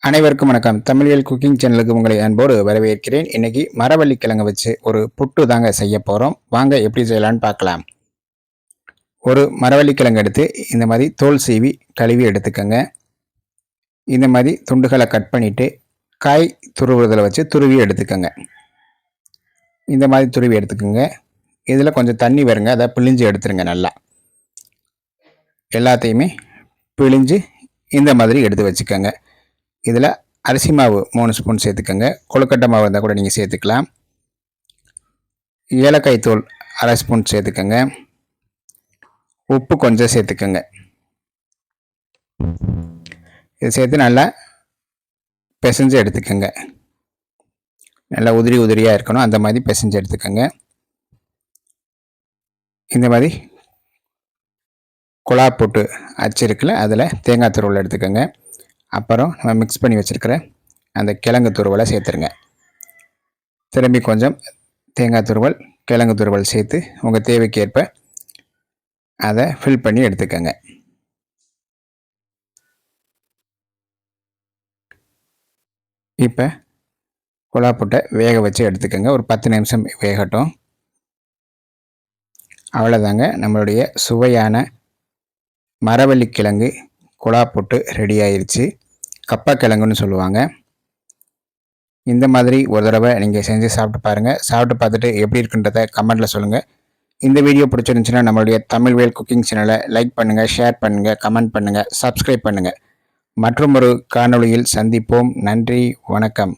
அனைவருக்கும் வணக்கம். தமிழியல் குக்கிங் சேனலுக்கு உங்களை அன்போடு வரவேற்கிறேன். இன்னைக்கு மரவள்ளிக்கிழங்கு வச்சு ஒரு புட்டு தாங்க செய்ய போகிறோம். வாங்க எப்படி செய்யலான்னு பார்க்கலாம். ஒரு மரவள்ளிக்கிழங்கு எடுத்து இந்த மாதிரி தோல் சீவி கழுவி எடுத்துக்கோங்க. இந்த மாதிரி துண்டுகளை கட் பண்ணிவிட்டு காய் துருவுறதில் வச்சு துருவி எடுத்துக்கோங்க. இந்த மாதிரி துருவி எடுத்துக்கோங்க. இதில் கொஞ்சம் தண்ணி வருங்க, அதை பிழிஞ்சு எடுத்துருங்க. நல்லா எல்லாத்தையுமே பிழிஞ்சு இந்த மாதிரி எடுத்து வச்சுக்கோங்க. இதில் அரிசி மாவு 3 ஸ்பூன் சேர்த்துக்கோங்க. கொழுக்கட்டை மாவு இருந்தால் கூட நீங்கள் சேர்த்துக்கலாம். ஏலக்காய் தூள் 1/2 ஸ்பூன் சேர்த்துக்கோங்க. உப்பு கொஞ்சம் சேர்த்துக்கோங்க. இது சேர்த்து நல்லா பிசைஞ்சு எடுத்துக்கோங்க. நல்லா உதிரி உதிரியாக இருக்கணும், அந்த மாதிரி பிசைஞ்சு எடுத்துக்கோங்க. இந்த மாதிரி குழா போட்டு அச்சு இருக்குல்ல, அதில் தேங்காய் துருவல் எடுத்துக்கோங்க. அப்புறம் நம்ம மிக்ஸ் பண்ணி வச்சுருக்கிற அந்த கிழங்கு துருவலை சேர்த்துருங்க. திரும்பி கொஞ்சம் தேங்காய் துருவல், கிழங்கு துருவல் சேர்த்து உங்கள் தேவைக்கேற்ப அதை ஃபில் பண்ணி எடுத்துக்கோங்க. இப்போ குழா போட்டை வேக வச்சு எடுத்துக்கோங்க. ஒரு 10 நிமிஷம் வேகட்டும். அவ்வளோதாங்க, நம்மளுடைய சுவையான மரவள்ளிக்கிழங்கு குழா போட்டு ரெடி ஆயிடுச்சு. கப்பக்கிழங்குன்னு சொல்லுவாங்க. இந்த மாதிரி ஒரு தடவை நீங்கள் செஞ்சு சாப்பிட்டு பாருங்கள். சாப்பிட்டு பார்த்துட்டு எப்படி இருக்குன்றதை கமெண்ட்டில் சொல்லுங்கள். இந்த வீடியோ பிடிச்சிருந்துச்சுன்னா நம்மளுடைய தமிழ்வேல் குக்கிங் சேனலை லைக் பண்ணுங்கள், ஷேர் பண்ணுங்கள், கமெண்ட் பண்ணுங்கள், சப்ஸ்கிரைப் பண்ணுங்கள். மற்றும் ஒரு காணொளியில் சந்திப்போம். நன்றி, வணக்கம்.